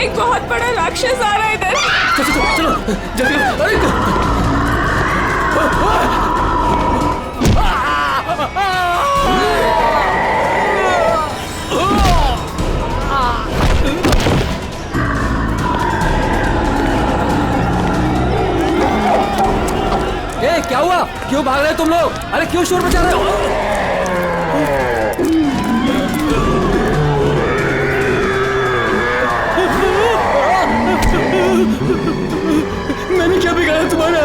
एक बहुत बड़ा राक्षस आ रहा है इधर। चलो जल्दी। क्या हुआ? क्यों भाग रहे हो तुम लोग? अरे क्यों शोर मचा रहे हो? मैंने क्या बिगाड़ा तुम्हारा?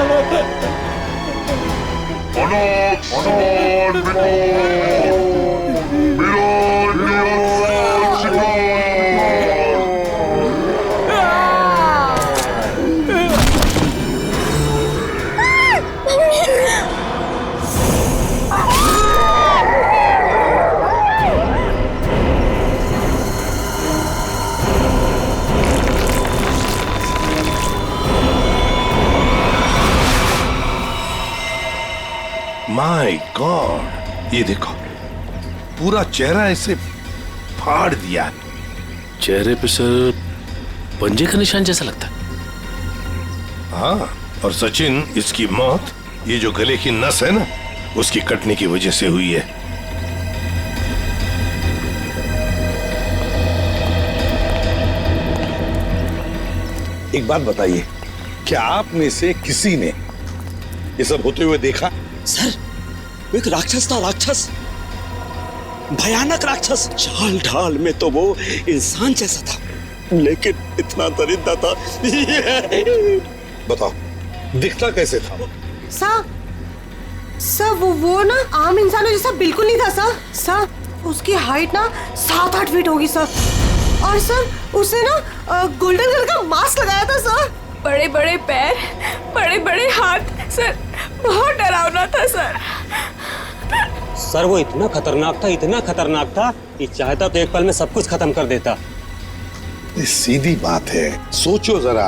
माय गॉड, ये देखो पूरा चेहरा ऐसे फाड़ दिया। चेहरे पे सर पंजे का निशान जैसा लगता है। हाँ, और सचिन इसकी मौत ये जो गले की नस है ना उसकी कटने की वजह से हुई है। एक बात बताइए, क्या आप में से किसी ने ये सब होते हुए देखा? सर, वो एक राक्षस था, राक्षस, भयानक राक्षस। चाल ढाल में तो वो इंसान जैसा था, लेकिन इतना दरिद्र था। बताओ, दिखता कैसे था? सर वो ना आम इंसानों जैसा बिल्कुल नहीं था सर। उसकी हाइट ना 7-8 फीट होगी सर। और सर उसे ना गोल्डन कलर का मास्क लगाया था सर। बड़े बड़े पैर, बड़े बड़े हाथ सर, बहुत डरावना था सर। सर वो इतना खतरनाक था कि चाहता तो एक पल में सब कुछ खत्म कर देता। सीधी बात है, सोचो जरा,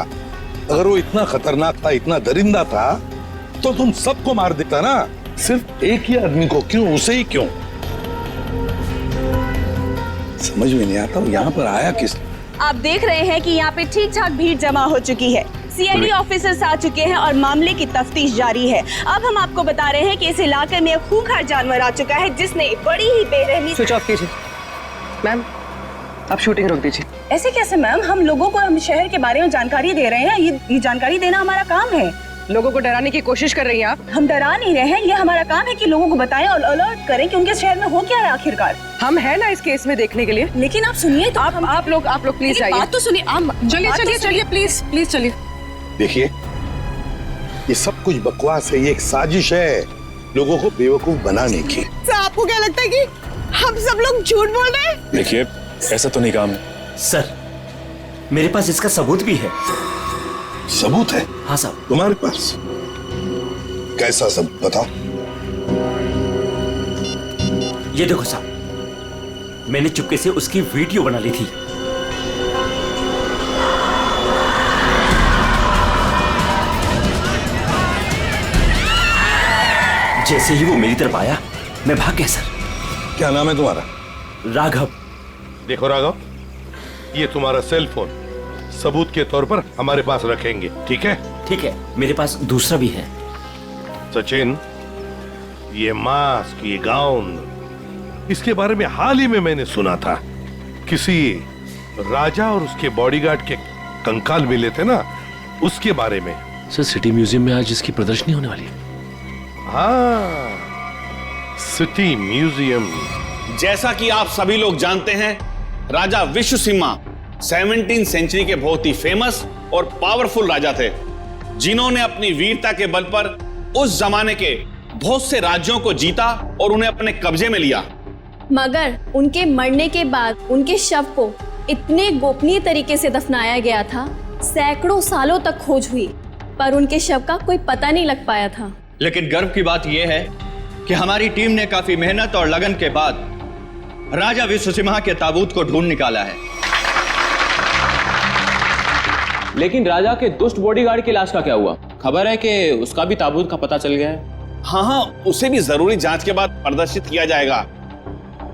अगर वो इतना खतरनाक था, इतना दरिंदा था, तो तुम सबको मार देता ना, सिर्फ एक ही आदमी को क्यों, उसे ही क्यों? समझ में नहीं आता यहाँ पर आया किस? आप देख रहे हैं कि यहाँ पे ठीक ठाक भीड़ जमा हो चुकी है। सीआईडी ऑफिसर्स आ चुके हैं और मामले की तफ्तीश जारी है। अब हम आपको बता रहे हैं कि इस इलाके में एक खूंखार जानवर आ चुका है जिसने बड़ी ही बेरहमी। स्विच ऑफ कीजिए मैम, आप शूटिंग रोक दीजिए। ऐसे कैसे मैम? हम लोगों को हम शहर के बारे में जानकारी दे रहे हैं। ये जानकारी देना हमारा काम है। लोगों को डराने की कोशिश कर रही हैं आप। हम डरा नहीं रहे हैं, ये हमारा काम है कि लोगों को बताएं और अलर्ट करें कि उनके शहर में हो क्या है आखिरकार। हम है ना इस केस में देखने के लिए। लेकिन आप सुनिए तो आप लोग प्लीज आइए। बात तो सुनिए। चलिए प्लीज चलिए। देखिए, ये सब कुछ बकवास है, ये एक साजिश है लोगों को बेवकूफ बनाने की। सर आपको क्या लगता है कि हम सब लोग झूठ बोल रहे हैं? देखिए, ऐसा तो नहीं काम है। सर मेरे पास इसका सबूत भी है। सबूत है? हाँ साहब। तुम्हारे पास कैसा सबूत, बताओ। ये देखो साहब, मैंने चुपके से उसकी वीडियो बना ली थी। जैसे ही वो मेरी तरफ आया मैं भाग गया सर। क्या नाम है तुम्हारा? राघव। देखो राघव, ये तुम्हारा सेल फोन सबूत के तौर पर हमारे पास रखेंगे, ठीक है? ठीक है, मेरे पास दूसरा भी है। सचिन, ये मास्क, ये गाउन, इसके बारे में हाल ही में मैंने सुना था। किसी राजा और उसके बॉडीगार्ड के कंकाल मिले थे ना, उसके बारे में। सर सिटी म्यूजियम में आज इसकी प्रदर्शनी होने वाली है। हाँ, सिटी म्यूजियम। जैसा कि आप सभी लोग जानते हैं, राजा विश्वसिम्हा 17वीं सेंचुरी के बहुत ही फेमस और पावरफुल राजा थे, जिन्होंने अपनी वीरता के बल पर उस जमाने के बहुत से राज्यों को जीता और उन्हें अपने कब्जे में लिया। मगर उनके मरने के बाद उनके शव को इतने गोपनीय तरीके से दफनाया गया था, सैकड़ों सालों तक खोज हुई पर उनके शव का कोई पता नहीं लग पाया था। लेकिन गर्व की बात यह है कि हमारी टीम ने काफी मेहनत और लगन के बाद राजा विश्वसिम्हा के ताबूत को ढूंढ निकाला है। लेकिन राजा के दुष्ट बॉडीगार्ड की लाश का क्या हुआ? खबर है कि उसका भी ताबूत का पता चल गया है। हाँ, उसे भी जरूरी जांच के बाद प्रदर्शित किया जाएगा।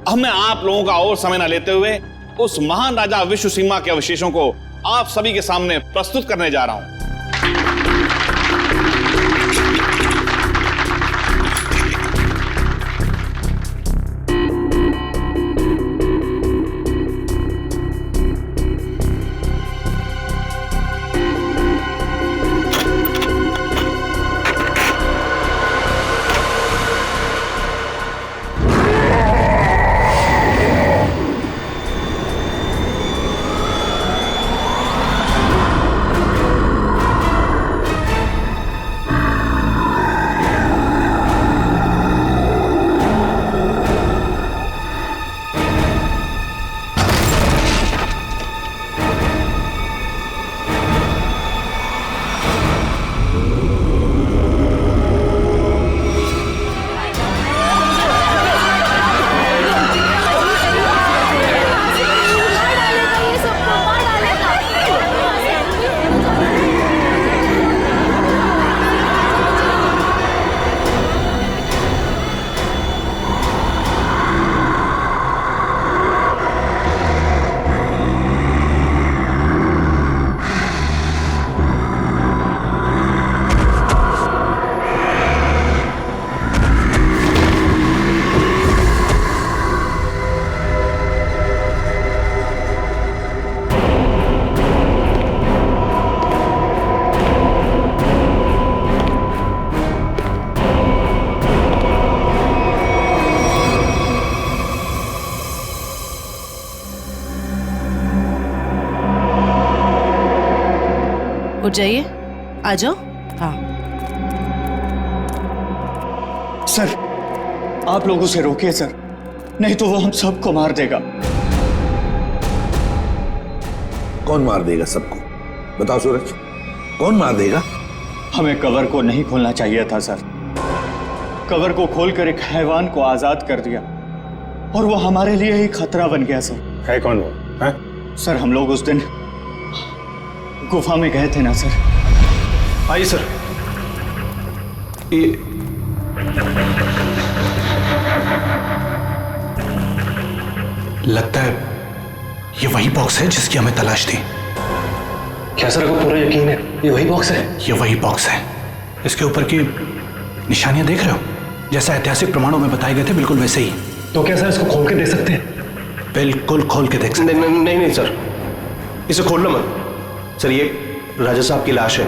अब मैं आप लोगों का और समय न लेते हुए उस महान राजा विश्वसिम्हा के अवशेषों को आप सभी के सामने प्रस्तुत करने जा रहा हूं। उठ जाइए, आ जाओ। हाँ सर, आप लोग उसे रोकिए सर, नहीं तो वो हम सबको मार देगा। कौन मार देगा सबको? बताओ सूरज, कौन मार देगा? हमें कवर को नहीं खोलना चाहिए था सर। कवर को खोलकर एक हैवान को आजाद कर दिया और वो हमारे लिए ही खतरा बन गया सर। है कौन वो? है? सर, हम लोग उस दिन गुफा में गए थे ना सर। आइए सर। ये लगता है ये वही बॉक्स है जिसकी हमें तलाश थी। क्या सर, आपको पूरा यकीन है ये वही बॉक्स है? ये वही बॉक्स है। इसके ऊपर की निशानियां देख रहे हो? जैसा ऐतिहासिक प्रमाणों में बताए गए थे बिल्कुल वैसे ही। तो क्या सर इसको खोल के देख सकते हैं? बिल्कुल खोल के देख सकते हैं। नहीं सर, इसे खोलना मत सर। ये राजा साहब की लाश है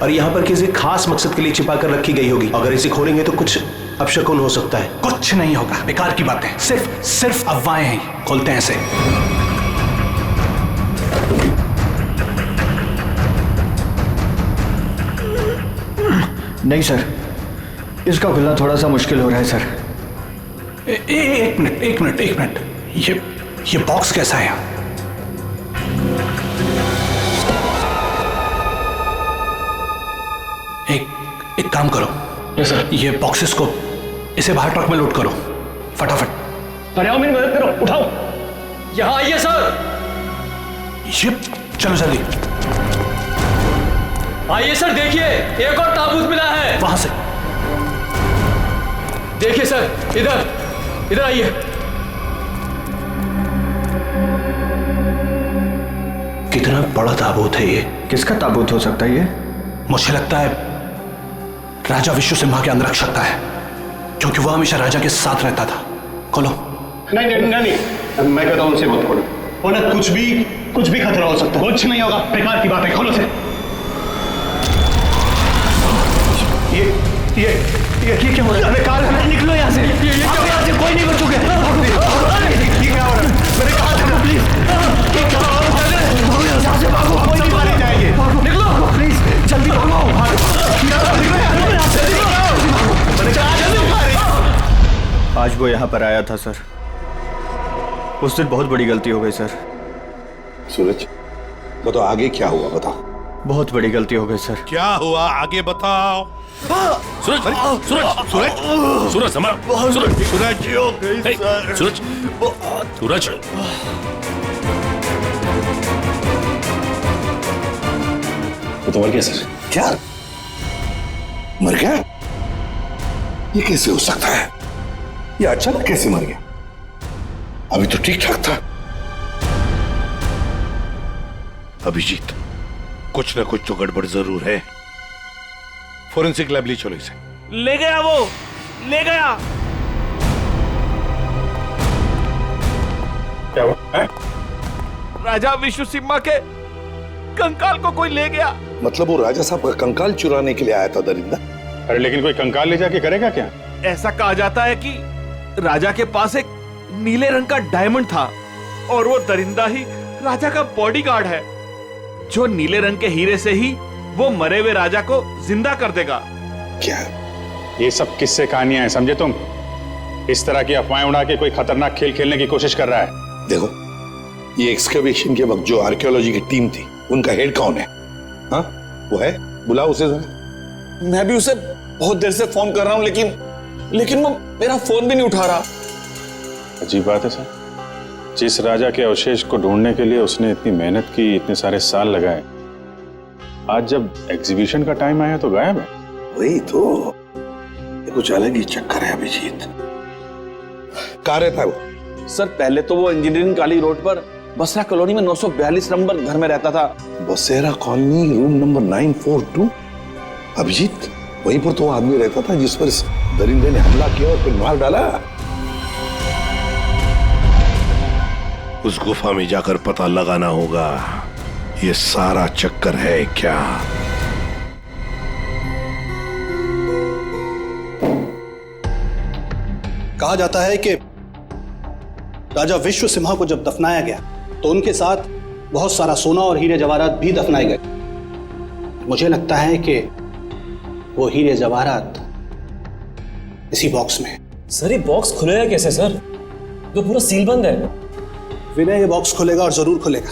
और यहाँ पर किसी खास मकसद के लिए छिपा कर रखी गई होगी। अगर इसे खोलेंगे तो कुछ अपशकुन हो सकता है। कुछ नहीं होगा, बेकार की बातें, सिर्फ अफवाहें हैं। खोलते हैं इसे। नहीं सर, इसका खुलना थोड़ा सा मुश्किल हो रहा है सर। एक मिनट। ये बॉक्स कैसा है? एक काम करो। Yes sir. ये बॉक्सेस को इसे बाहर ट्रक में लोड करो फटाफट। अरे आओ, मेरी मदद करो, उठाओ। यहाँ आइए सर। ये चलो जल्दी आइए सर, देखिए एक और ताबूत मिला है। वहां से देखिए सर, इधर आइए। कितना बड़ा ताबूत है ये? किसका ताबूत हो सकता है ये? मुझे लगता है राजा विश्व सिम्हा के अंगरक्षक का है, क्योंकि वो हमेशा राजा के साथ रहता था। खोलो। नहीं, मैं कहता हूं उनसे मत खोलो। उन्हें कुछ भी खतरा हो सकता है। कुछ नहीं होगा, बेकार की बात है, खोलो से। ये क्या हो रहा है? अरे कार निकलो यहाँ से। यहाँ से कोई नहीं बचोगे। ये क्या हो रहा है? मेरे कहा था ना, प्लीज। ये क्या हो रहा है? यहाँ से भागो, कोई नहीं मारे जाएंगे। निकलो प्लीज, जल्दी भागो। आज वो यहाँ पर आया था सर। उस दिन बहुत बड़ी गलती हो गई सर। सूरज, बताओ आगे क्या हुआ? बताओ। बहुत बड़ी गलती हो गई सर। क्या हुआ आगे बताओ। सूरज, वो तो मर गया सर। क्या मर गया? ये कैसे हो सकता है? ये अचानक कैसे मर गया? अभी तो ठीक ठाक था। अभिजीत, कुछ ना कुछ तो गड़बड़ जरूर है। फोरेंसिक लैब ले चलो इसे। ले गया, वो ले गया। क्या हुआ? राजा विश्व सिम्हा के कंकाल को कोई ले गया। मतलब वो राजा साहब का कंकाल चुराने के लिए आया था दरिंदा? अरे लेकिन कोई कंकाल ले जाके करेगा क्या? ऐसा कहा जाता है कि राजा के पास एक नीले रंग का डायमंड था और वो दरिंदा ही राजा का बॉडीगार्ड है, जो नीले रंग के हीरे से ही वो मरे हुए राजा को जिंदा कर देगा। क्या ये सब किस्से कहानियां हैं, समझे तुम? इस तरह की अफवाहें उड़ा के कोई खतरनाक खेल खेलने की कोशिश कर रहा है। देखो, ये एक्सकवेशन के वक्त जो आर्कियोलॉजी की टीम थी, उनका हेड कौन है? हाँ, वो है, बुलाओ उसे जरा। मैं भी उसे बहुत देर से फोन कर रहा हूं, लेकिन वो मेरा फोन भी नहीं उठा रहा। अजीब बात है सर, जिस राजा के अवशेष को ढूंढने के लिए उसने इतनी मेहनत की, इतने सारे साल लगाए, आज जब एग्जीबिशन का टाइम आया तो गायब है। वही तो, ये कुछ अलग ही चक्कर है अभिजीत। कहाँ रहता है वो? सर पहले तो वो इंजीनियरिंग काली रोड पर बसरा कॉलोनी में 942 नंबर घर में रहता था। बसेरा कॉलोनी, रूम नंबर 942। अभिजीत, वहीं पर तो वो आदमी रहता था जिस पर इस दरिंदे ने हमला किया और फिर मार डाला। उस गुफा में जाकर पता लगाना होगा ये सारा चक्कर है क्या। कहा जाता है कि राजा विश्व सिम्हा को जब दफनाया गया तो उनके साथ बहुत सारा सोना और हीरे जवाहरात भी दफनाए गए। मुझे लगता है कि वो हीरे जवाहरात इसी बॉक्स में। सर ये बॉक्स खुलेगा कैसे सर? तो पूरा सील बंद है। विनय, ये बॉक्स खुलेगा और जरूर खुलेगा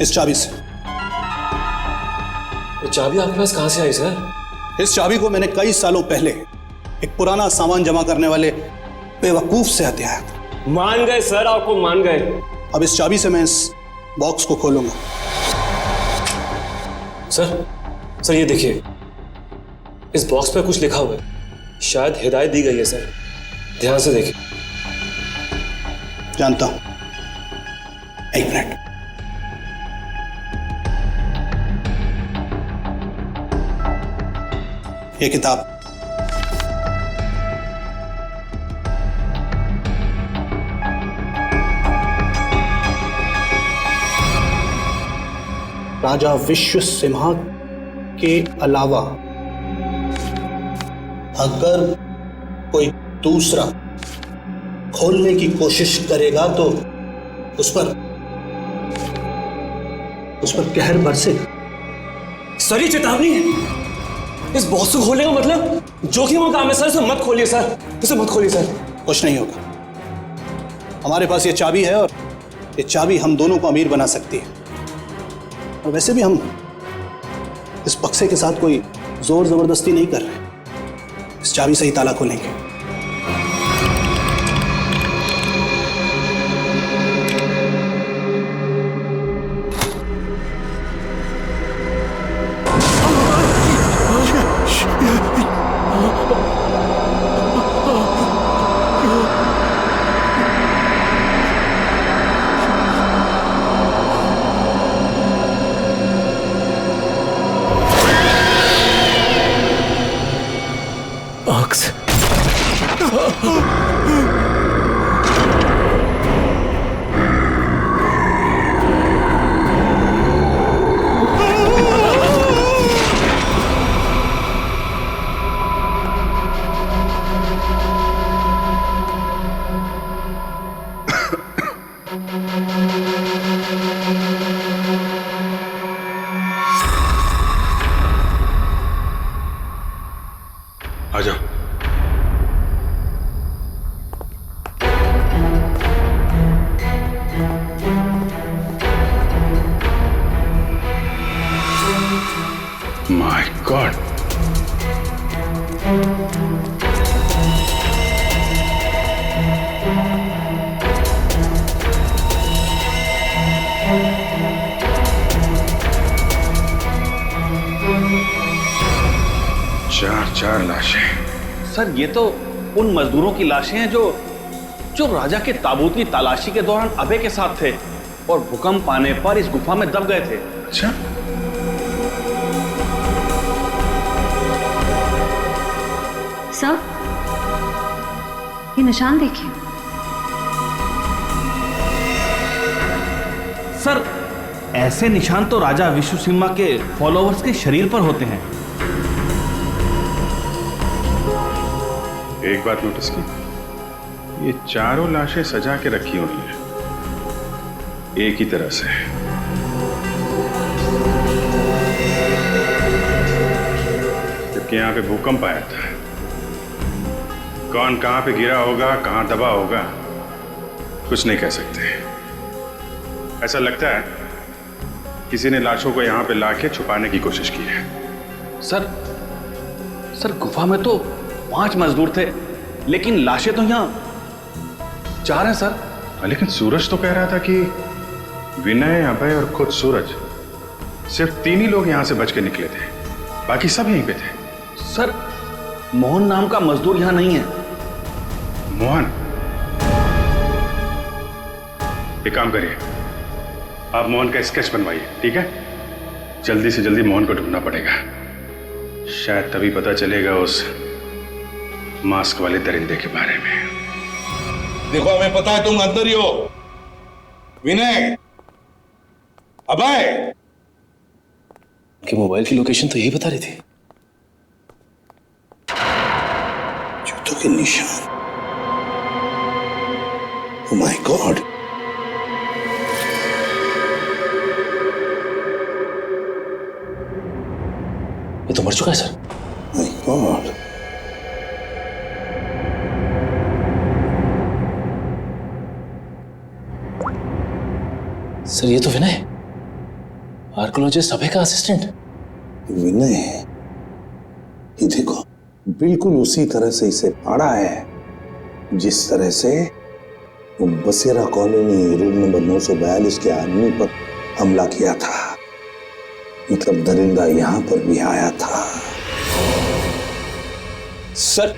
इस चाबी से। ये चाबी आपके पास कहां से आई सर? इस चाबी को मैंने कई सालों पहले एक पुराना सामान जमा करने वाले बेवकूफ से हथियाया था। मान गए सर, आपको मान गए। अब इस चाबी से मैं इस बॉक्स को खोलूंगा। सर ये देखिए, इस बॉक्स पे कुछ लिखा हुआ है, शायद हिदायत दी गई है सर, ध्यान से देखिए। जानता हूं, एक मिनट। ये किताब राजा विश्व सिम्हा के अलावा अगर कोई दूसरा खोलने की कोशिश करेगा तो उस पर कहर बरसेगा। सर ये चेतावनी है। इस बॉक्स को खोलने का मतलब जोखिम का काम है सर, इसे मत खोलिए सर, इसे मत खोलिए सर। कुछ नहीं होगा, हमारे पास ये चाबी है और ये चाबी हम दोनों को अमीर बना सकती है। और वैसे भी हम इस बक्से के साथ कोई जोर जबरदस्ती नहीं कर रहे, इस चाबी से ही ताला खोलेंगे। आजा। माय गॉड, चार लाशें। सर ये तो उन मजदूरों की लाशें हैं जो जो राजा के ताबूत की तलाशी के दौरान अभय के साथ थे और भूकंप आने पर इस गुफा में दब गए थे। अच्छा, सर ये निशान देखिए। सर, ऐसे निशान तो राजा विश्वसिम्हा के फॉलोअर्स के शरीर पर होते हैं। एक बात नोटिस की, ये चारों लाशें सजा के रखी हुई हैं एक ही तरह से। जबकि यहां पे भूकंप आया था, कौन कहां पे गिरा होगा, कहां दबा होगा, कुछ नहीं कह सकते। ऐसा लगता है किसी ने लाशों को यहां पे लाके छुपाने की कोशिश की है। सर गुफा में तो 5 मजदूर थे, लेकिन लाशें तो यहां 4 हैं सर। लेकिन सूरज तो कह रहा था कि विनय, अभय और खुद सूरज, सिर्फ 3 ही लोग यहां से बच के निकले थे, बाकी सब यहीं पे थे। सर, मोहन नाम का मजदूर यहां नहीं है। मोहन? एक काम करिए, आप मोहन का स्केच बनवाइए, ठीक है? जल्दी से जल्दी मोहन को ढूंढना पड़ेगा, शायद तभी पता चलेगा उस मास्क वाले दरिंदे के बारे में। देखो, हमें पता है तुम अंदर ही हो। विनय, अभय, कि मोबाइल की लोकेशन तो यही बता रही थी। जूतों के निशान। ओह माय गॉड, ये तो मर चुका है सर। माय गॉड, सर ये तो विनय, आर्कियोलॉजिस्ट अभय का असिस्टेंट। विनय, ये देखो, बिल्कुल उसी तरह से इसे पाड़ा है जिस तरह से वो बसेरा कॉलोनी रूम नंबर 942 के आदमी पर हमला किया था। मतलब दरिंदा यहां पर भी आया था। सर,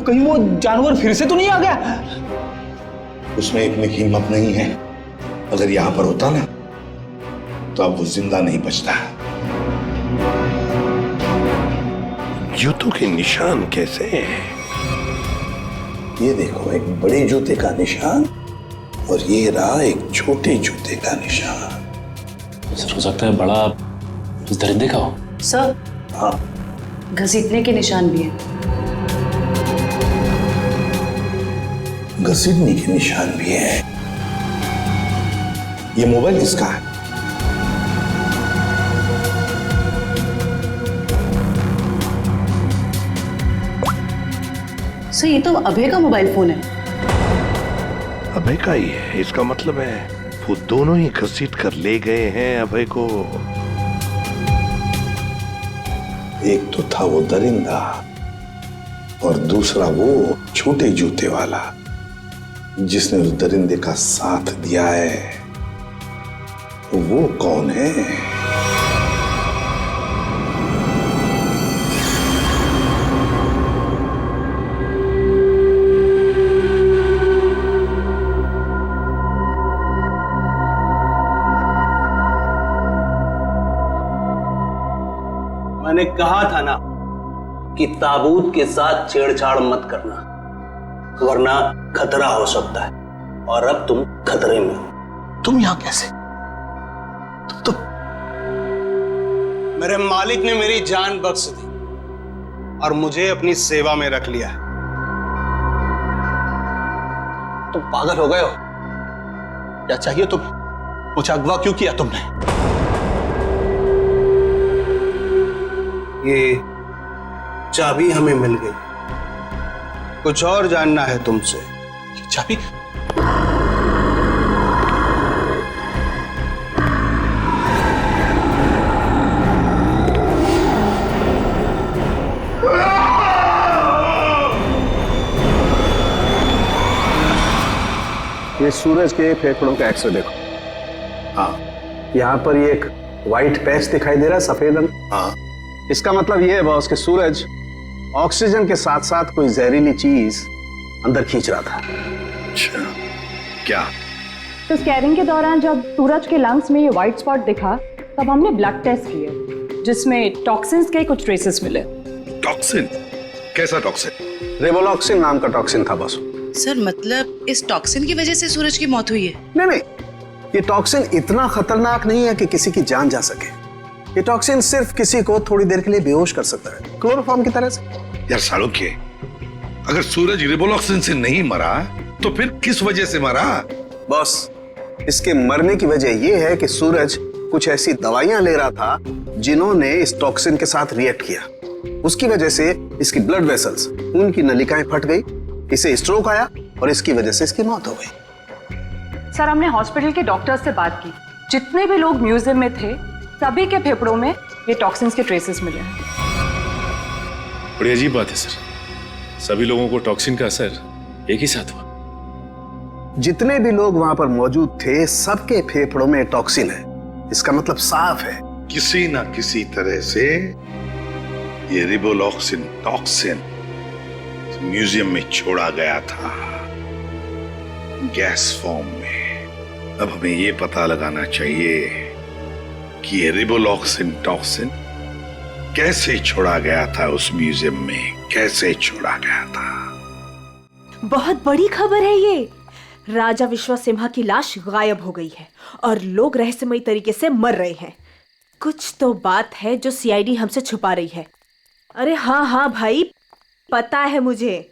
कहीं वो जानवर फिर से तो नहीं आ गया? उसमें इतनी हिम्मत नहीं है। अगर यहां पर होता ना तो अब वो जिंदा नहीं बचता। जूतों के निशान कैसे? ये देखो, एक बड़े जूते का निशान और ये रहा एक छोटे जूते का निशान। सर हो सकता है बड़ा उस दरिंदे का हो। सर, हाँ, घसीटने के निशान भी हैं। घसीटने के निशान भी है। ये मोबाइल किसका है? सर ये तो अभय का मोबाइल फोन है। अभय का ही है? इसका मतलब है वो दोनों ही घसीट कर ले गए हैं अभय को। एक तो था वो दरिंदा और दूसरा वो छोटे जूते वाला जिसने उस दरिंदे का साथ दिया है। वो कौन है? मैंने कहा था ना कि ताबूत के साथ छेड़छाड़ मत करना, वरना खतरा हो सकता है। और अब तुम खतरे में हो। तुम यहां कैसे? तुम मेरे मालिक ने मेरी जान बख्श दी और मुझे अपनी सेवा में रख लिया है। तुम पागल हो गए हो? क्या चाहिए तुम्हें? मुझे अगवा क्यों किया तुमने? ये चाबी हमें मिल गई, कुछ और जानना है तुमसे। ये चाबी? ये सूरज के फेफड़ों का एक्सरे देखो। हाँ, यहाँ पर ये एक व्हाइट पैच दिखाई दे रहा है, सफेद रंग। हाँ, इसका मतलब ये है बॉस कि सूरज ऑक्सीजन के साथ साथ कोई जहरीली चीज अंदर खींच रहा था। अच्छा, क्या? तो स्कैनिंग के दौरान जब सूरज के लंग्स में ये व्हाइट स्पॉट दिखा तब हमने ब्लड टेस्ट किए जिसमें टॉक्सिन्स के कुछ ट्रेसेस मिले। टॉक्सिन? कैसा टॉक्सिन? रेवोलॉक्सिन नाम का टॉक्सिन था बॉस। सर मतलब इस टॉक्सिन की वजह से सूरज की मौत हुई है? नहीं, ये टॉक्सिन इतना खतरनाक नहीं है कि किसी की जान जा सके। ये टॉक्सिन सिर्फ किसी को थोड़ी देर के लिए बेहोश कर सकता है, क्लोरोफॉर्म की तरह से। यार सालोक्य, अगर सूरज रिवोलॉक्सिन से नहीं मरा तो फिर किस वजह से मरा? बॉस, इसके मरने की वजह यह है कि सूरज कुछ ऐसी दवाइयां ले रहा था जिन्होंने इस टॉक्सिन के साथ रिएक्ट किया। उसकी वजह से इसकी ब्लड वेसल्स, खून की नलिकाएं फट गई, इसे स्ट्रोक आया और इसकी वजह से इसकी मौत हो गई। सर हमने हॉस्पिटल के डॉक्टर्स से बात की, जितने भी लोग म्यूजियम में थे सभी के फेफड़ों में ये टॉक्सिन्स के ट्रेसेस मिले हैं। बड़ी अजीब बात है सर, सभी लोगों को टॉक्सिन का असर एक ही साथ हुआ। जितने भी लोग वहां पर मौजूद थे सबके फेफड़ों में टॉक्सिन है। इसका मतलब साफ है, किसी ना किसी तरह से ये रिवोलॉक्सिन टॉक्सिन म्यूजियम में छोड़ा गया था, गैस फॉर्म में। अब हमें ये पता लगाना चाहिए कि ये रिवोलॉक्सिन टॉक्सिन कैसे छोड़ा गया था उस म्यूजियम में, कैसे छोड़ा गया था। बहुत बड़ी खबर है ये। राजा विश्वसिम्हा की लाश गायब हो गई है और लोग रहस्यमयी तरीके से मर रहे हैं। कुछ तो बात है जो सीआईडी हमसे छुपा रही है। अरे हाँ भाई, पता है मुझे।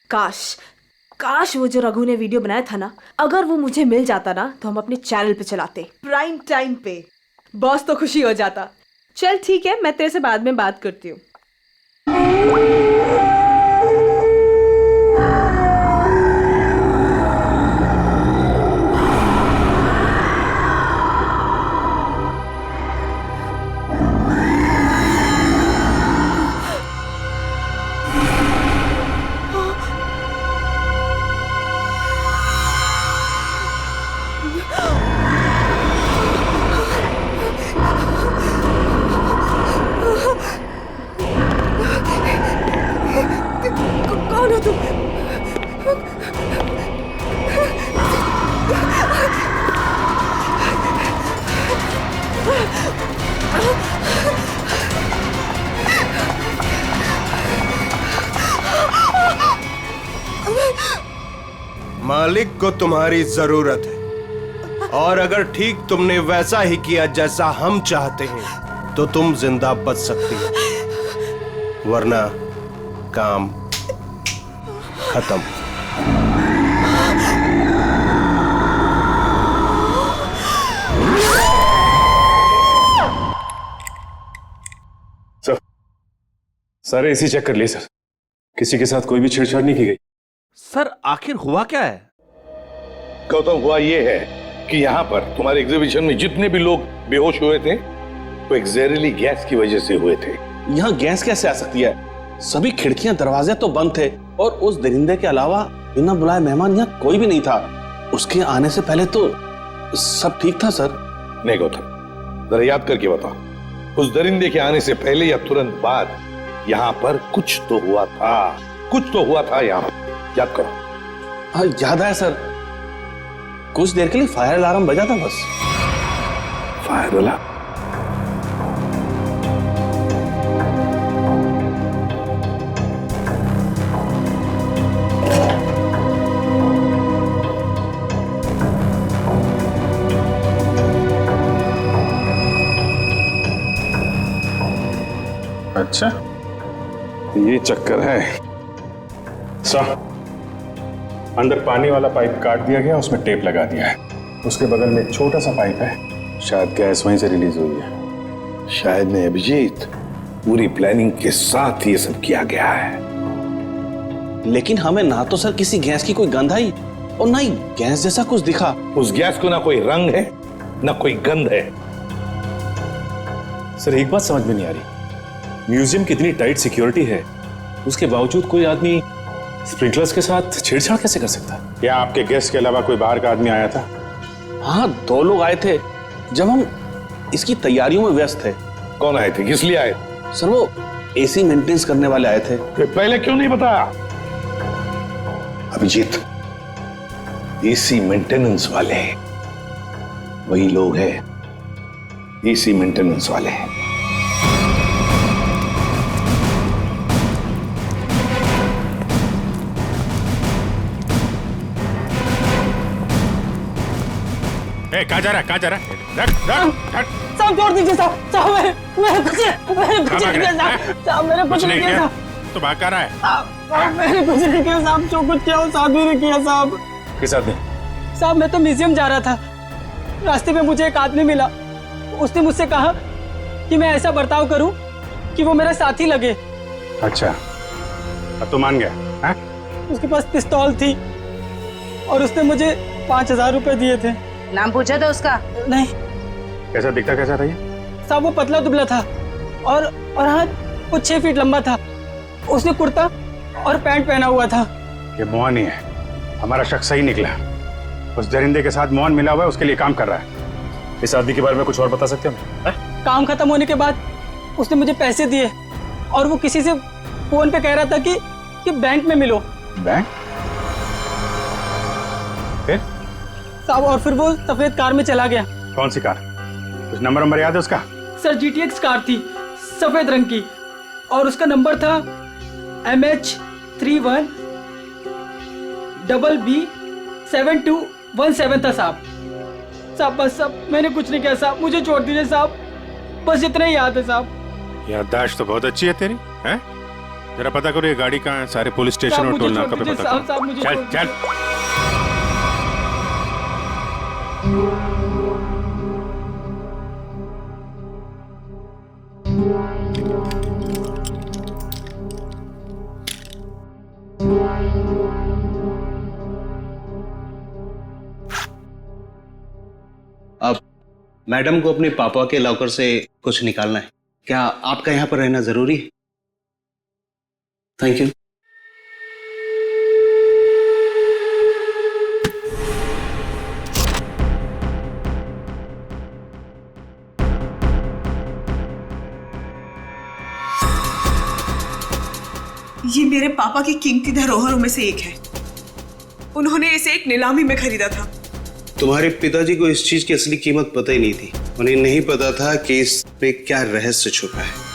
काश वो जो रघु ने वीडियो बनाया था ना, अगर वो मुझे मिल जाता ना तो हम अपने चैनल पे चलाते, प्राइम टाइम पे। बॉस तो खुशी हो जाता। चल ठीक है, मैं तेरे से बाद में बात करती हूँ। कौन हो तुम? मालिक को तुम्हारी जरूरत है और अगर ठीक तुमने वैसा ही किया जैसा हम चाहते हैं तो तुम जिंदा बच सकती हो, वरना काम खत्म। सारे एसी चेक कर लिए सर, किसी के साथ कोई भी छेड़छाड़ नहीं की गई। सर आखिर हुआ क्या है? गौतम, हुआ ये है कि यहाँ पर तुम्हारे एग्जीबिशन में जितने भी लोग बेहोश हुए थे वो एक जहरीली गैस की वजह से हुए थे। यहाँ गैस कैसे आ सकती है? सभी खिड़कियां दरवाजे तो बंद थे और उस दरिंदे के अलावा बिना बुलाए मेहमान यहाँ कोई भी नहीं था। उसके आने से पहले तो सब ठीक था सर। नहीं गौतम, जरा याद करके बताओ, उस दरिंदे के आने से पहले या तुरंत बाद यहाँ पर कुछ तो हुआ था, कुछ तो हुआ था यहाँ। याद करो। हाँ याद है सर, कुछ देर के लिए फायर अलार्म बजा था बस। Fire alarm? अच्छा, ये चक्कर है। सर, अंदर पानी वाला पाइप काट दिया गया, उसमें टेप लगा दिया है। उसके बगल में एक छोटा सा पाइप है, शायद गैस वहीं से रिलीज हुई है। शायद नहीं अभिजीत, पूरी प्लानिंग के साथ ये सब किया गया है। लेकिन हमें ना तो सर किसी गैस की कोई गंध आई और ना ही गैस जैसा कुछ दिखा। उस गैस को ना कोई रंग है ना कोई गंध है। सर एक बात समझ में नहीं आ रही, म्यूजियम की इतनी टाइट सिक्योरिटी है, उसके बावजूद कोई आदमी स्प्रिंकलर्स के साथ छेड़छाड़ कैसे कर सकता है? क्या आपके गेस्ट के अलावा कोई बाहर का आदमी आया था? हाँ, 2 लोग आए थे, जब हम इसकी तैयारियों में व्यस्त थे। कौन आए थे, किस लिए आए? सर वो एसी मेंटेनेंस करने वाले आए थे। पहले क्यों नहीं बताया? अभिजीत, एसी मेंटेनेंस वाले वही लोग हैं, एसी मेंटेनेंस वाले हैं। कहाँ जा रहा है, कहाँ जा रहा है? साहब छोड़ दीजिए साहब, साहब मैंने कुछ नहीं किया साहब, मैंने कुछ नहीं किया साहब। तो भाग कर रहा है? साहब मैंने कुछ नहीं किया साहब, जो कुछ किया वो साहब ही ने किया साहब। किस आदमी? साहब मैं तो म्यूजियम जा रहा था, रास्ते में मुझे एक आदमी मिला, उसने मुझसे कहा कि मैं ऐसा बर्ताव करूं कि वो मेरा साथी लगे। अच्छा, अब तो मान गया? है? उसके पास पिस्तौल थी और उसने मुझे 5,000 रुपए दिए थे। नाम पूछा था उसका? नहीं। कैसा दिखता, कैसा था ये? साहब वो पतला दुबला था और हाँ वो 6 फीट लंबा था। उसने कुर्ता और पैंट पहना हुआ था। ये मोहन ही है, हमारा शख्स सही निकला। उस दरिंदे के साथ मोहन मिला हुआ है, उसके लिए काम कर रहा है। इस आदमी के बारे में कुछ और बता सकते हो? काम खत्म होने के बाद उसने मुझे पैसे दिए और वो किसी से फोन पे कह रहा था कि बैंक में मिलो। बैंक? फिर? साहब और फिर वो सफेद कार में चला गया। कौन सी कार? कुछ नंबर याद है उसका? सर GTX कार थी, सफेद रंग की, और उसका नंबर था MH31BB7217 था साहब। साहब बस साहब मैंने कुछ नहीं किया साहब, मुझे छोड़ दीजिए साहब, बस इतना ही याद है साहब। याददाश्त तो बहुत अच्छी है तेरी, हैं? जरा पता करो ये गाड़ी कहाँ है, सारे पुलिस स्टेशन और टोल नाका पे पता करो। चल चल। अब मैडम को अपने पापा के लॉकर से कुछ निकालना है, क्या आपका यहाँ पर रहना जरूरी है? Thank you. ये मेरे पापा की कीमती धरोहरों में से एक है। उन्होंने इसे एक नीलामी में खरीदा था। तुम्हारे पिताजी को इस चीज की असली कीमत पता ही नहीं थी। उन्हें नहीं पता था कि इस पे क्या रहस्य छुपा है।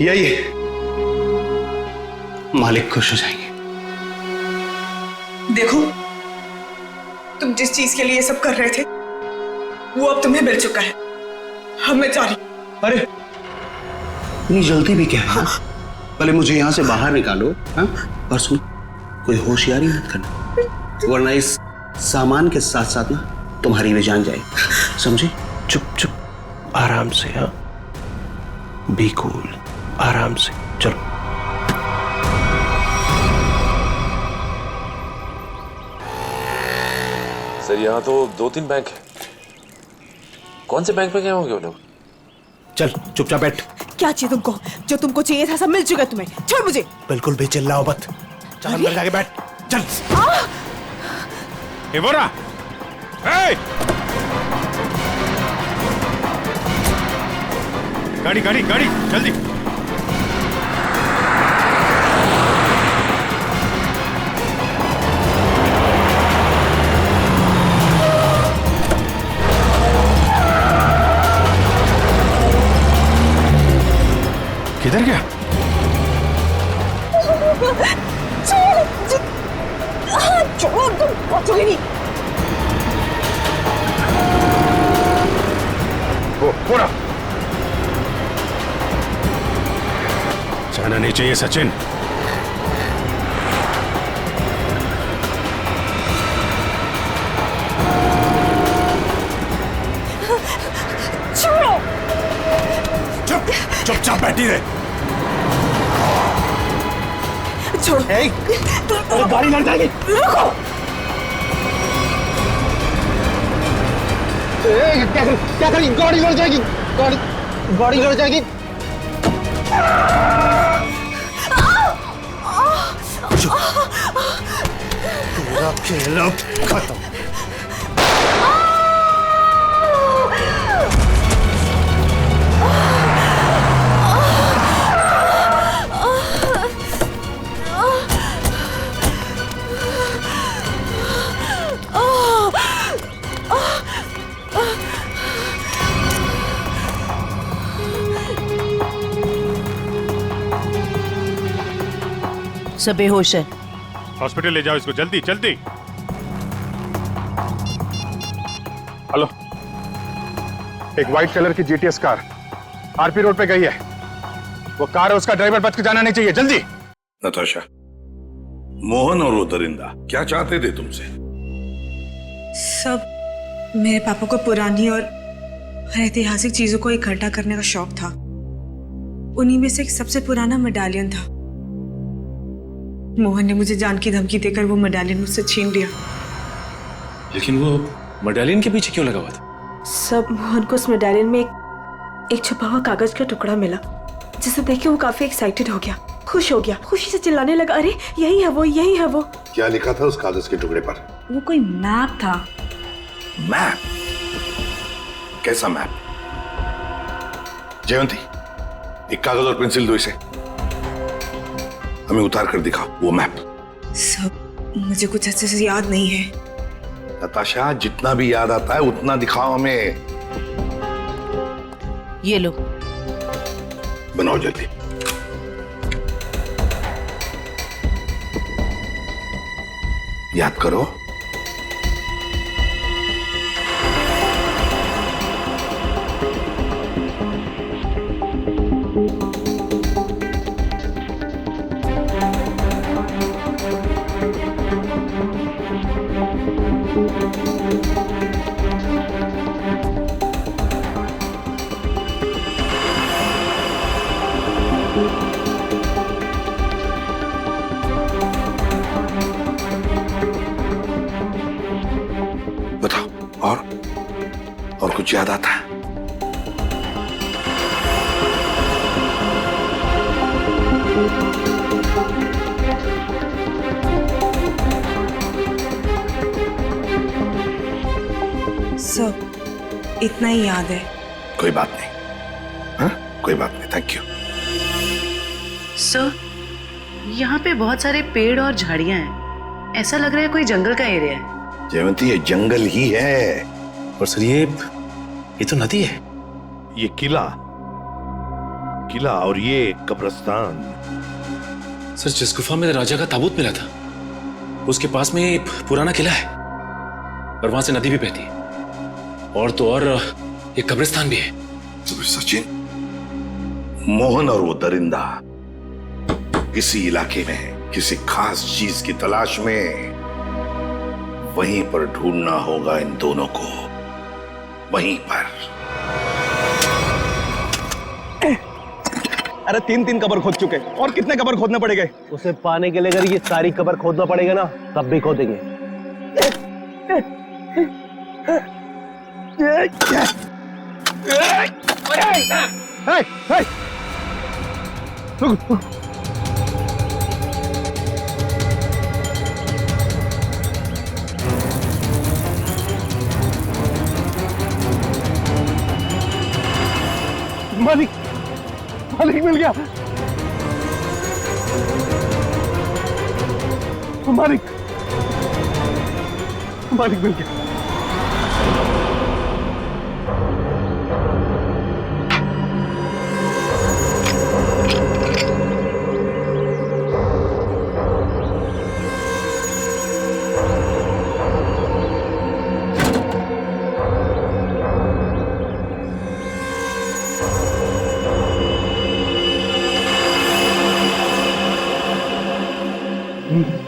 यही मालिक खुश हो जाएंगे। देखो, तुम जिस चीज के लिए सब कर रहे थे वो अब तुम्हें मिल चुका है। अब मैं जा रही। अरे इतनी जल्दी भी क्या है? हाँ। पहले मुझे यहाँ से बाहर निकालो। हाँ? और सुन, कोई होशियारी मत करना, वरना इस सामान के साथ साथ ना तुम्हारी भी जान जाए। समझे? चुप चुप आराम से। हाँ, बी कूल, आराम से चलो। सर यहाँ तो 2-3 बैंक है। कौन से बैंक में गए होंगे वो लोग? चल चुपचाप बैठ। क्या चाहिए तुमको? जो तुमको चाहिए था सब मिल चुका है तुम्हें। छोड़ मुझे। बिल्कुल भी चिल्लाओ मत। चल अंदर जाके बैठ। चल। ये बोरा। गाड़ी गाड़ी गाड़ी जल्दी। किधर गया? छोड़ तुम, नहीं। फोड़ा। जाना नहीं चाहिए सचिन। छोड़ो। चुपचाप बैठी रहे। छोड़ो। गाड़ी लड़ जाएगी। रुको। क्या करें? गाड़ी लड़ जाएगी। गाड़ी लड़ जाएगी। तेरा खेल अब खत्म। सब बेहोश है। हॉस्पिटल ले जाओ इसको, जल्दी जल्दी। हेलो, एक व्हाइट कलर की जीटीएस कार आरपी रोड पे गई है। वो कार है, उसका ड्राइवर बच के जाना नहीं चाहिए, जल्दी। नताशा, मोहन और वो दरिंदा क्या चाहते थे तुमसे? सब मेरे पापा को पुरानी और ऐतिहासिक चीजों को इकट्ठा करने का शौक था। उन्हीं में से एक सबसे पुराना मेडालियन था। मोहन ने मुझे जान की धमकी देकर वो मेडालियन मुझसे छीन लिया। लेकिन वो मेडालियन के पीछे क्यों लगा हुआ था? सब मोहन को उस मेडालियन में एक छुपा हुआ कागज का टुकड़ा मिला, जिसे देख के वो काफी एक्साइटेड हो गया, खुश हो गया, खुशी से चिल्लाने लगा, अरे यही है वो, यही है वो। क्या लिखा था उस कागज के टुकड़े पर? वो कोई मैप था। मैप? कैसा मैप? जयंती, एक कागज और पेंसिल दो इसे, हमें उतार कर दिखाओ वो मैप। सब मुझे कुछ अच्छे से याद नहीं है। नताशा, जितना भी याद आता है उतना दिखाओ हमें। ये लो, बनाओ जल्दी। याद करो। बताओ, और कुछ याद आता है? सब इतना ही याद है। कोई बात नहीं, हाँ? कोई बात नहीं, थैंक यू। सर, यहाँ पे बहुत सारे पेड़ और झाड़ियां हैं। ऐसा लग रहा है कोई जंगल का एरिया है। जयवंती, ये जंगल ही है। और सर ये तो नदी है। ये किला और ये कब्रिस्तान। सर, जिस गुफा में राजा का ताबूत मिला था उसके पास में एक पुराना किला है और वहां से नदी भी बहती है, और तो और एक कब्रिस्तान भी है। तो सचिन, मोहन और वो दरिंदा इसी इलाके में किसी खास चीज की तलाश में, वहीं पर ढूंढना होगा इन दोनों को, वहीं पर। अरे 3 कबर खोद चुके, और कितने कबर खोदने पड़ेंगे? उसे पाने के लिए अगर ये सारी कबर खोदना पड़ेगा ना, तब भी खोदेंगे। मालिक मिल गया। मालिक मिल गया।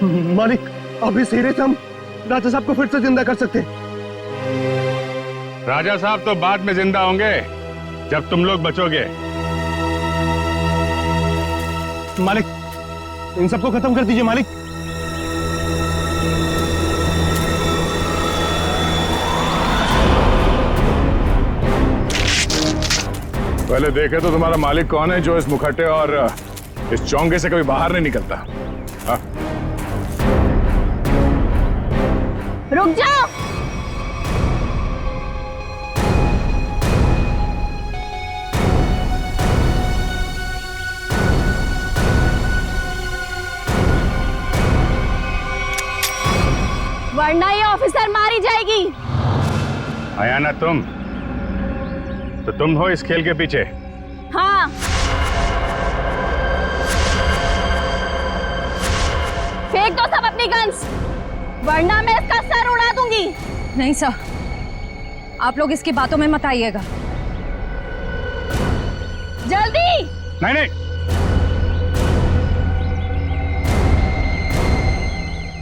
मालिक, अभी सीधे से हम राजा साहब को फिर से जिंदा कर सकते हैं। राजा साहब तो बाद में जिंदा होंगे जब तुम लोग बचोगे। मालिक, इन सबको खत्म कर दीजिए मालिक। पहले देखे तो तुम्हारा मालिक कौन है जो इस मुखट्टे और इस चौंगे से कभी बाहर नहीं निकलता। हाँ? रुक जाओ। वरना ये ऑफिसर मारी जाएगी। आयाना, तुम हो इस खेल के पीछे। हाँ, फेंक दो सब अपनी गन्स, वरना मैं इसका सर उड़ा दूंगी। नहीं सर, आप लोग इसकी बातों में मत आइएगा। जल्दी। नहीं नहीं,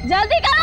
जल्दी करो।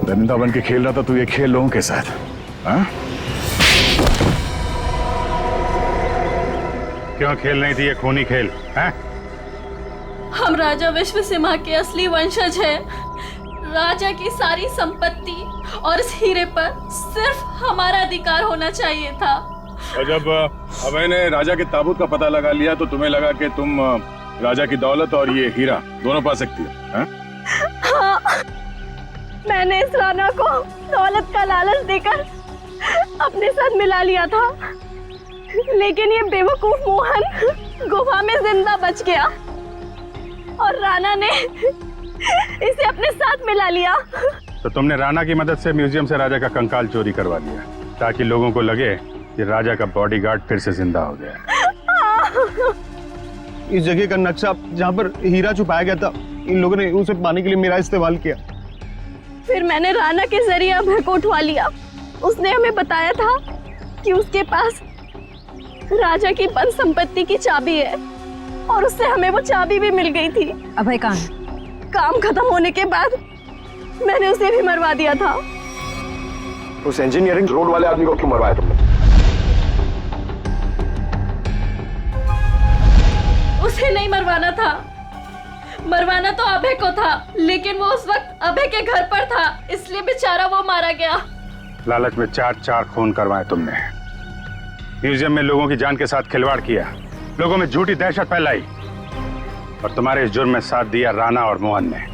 दरिंदा बन के खेल रहा था तू ये खेल लोगों के साथ। हाँ? क्यों खेल नहीं थी ये खूनी खेल? हाँ? हम राजा विश्व सिम्हा के असली वंशज हैं। राजा की सारी संपत्ति और इस हीरे पर सिर्फ हमारा अधिकार होना चाहिए था। और जब अभय ने राजा के ताबूत का पता लगा लिया तो तुम्हें लगा कि तुम राजा की दौलत और ये हीरा दोनों पा सकती हो। हाँ, मैंने इस राणा को दौलत का लालच देकर अपने साथ मिला लिया था, लेकिन ये बेवकूफ मोहन गुफा में जिंदा बच गया और राणा ने इसे अपने साथ मिला लिया। तो तुमने राणा की मदद से म्यूजियम से राजा का कंकाल चोरी करवा लिया ताकि लोगों को लगे कि राजा का बॉडीगार्ड फिर से जिंदा हो गया। इस जगह का नक्शा जहाँ पर हीरा छुपाया गया था, इन लोगों ने उसे पाने के लिए मेरा इस्तेमाल किया। फिर मैंने राणा के जरिए अभय को उठवा लिया। उसने हमें बताया था कि उसके पास राजा की बंद संपत्ति की चाबी है और उससे हमें वो चाबी भी मिल गई थी। अभय कहाँ है? काम खत्म होने के बाद मैंने उसे भी मरवा दिया था। उस इंजीनियरिंग रोड वाले आदमी को क्यों मरवाया तुमने? उसे नहीं मरवाना था, मरवाना तो अभय को था, लेकिन वो उस वक्त अभय के घर पर था, इसलिए बेचारा वो मारा गया। लालच में 4 खून करवाए तुमने, म्यूजियम में लोगों की जान के साथ खिलवाड़ किया, लोगों में झूठी दहशत फैलाई और तुम्हारे इस जुर्म में साथ दिया राणा और मोहन ने।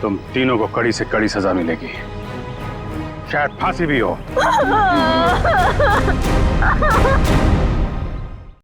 तुम तीनों को कड़ी से कड़ी सजा मिलेगी, शायद फांसी भी हो।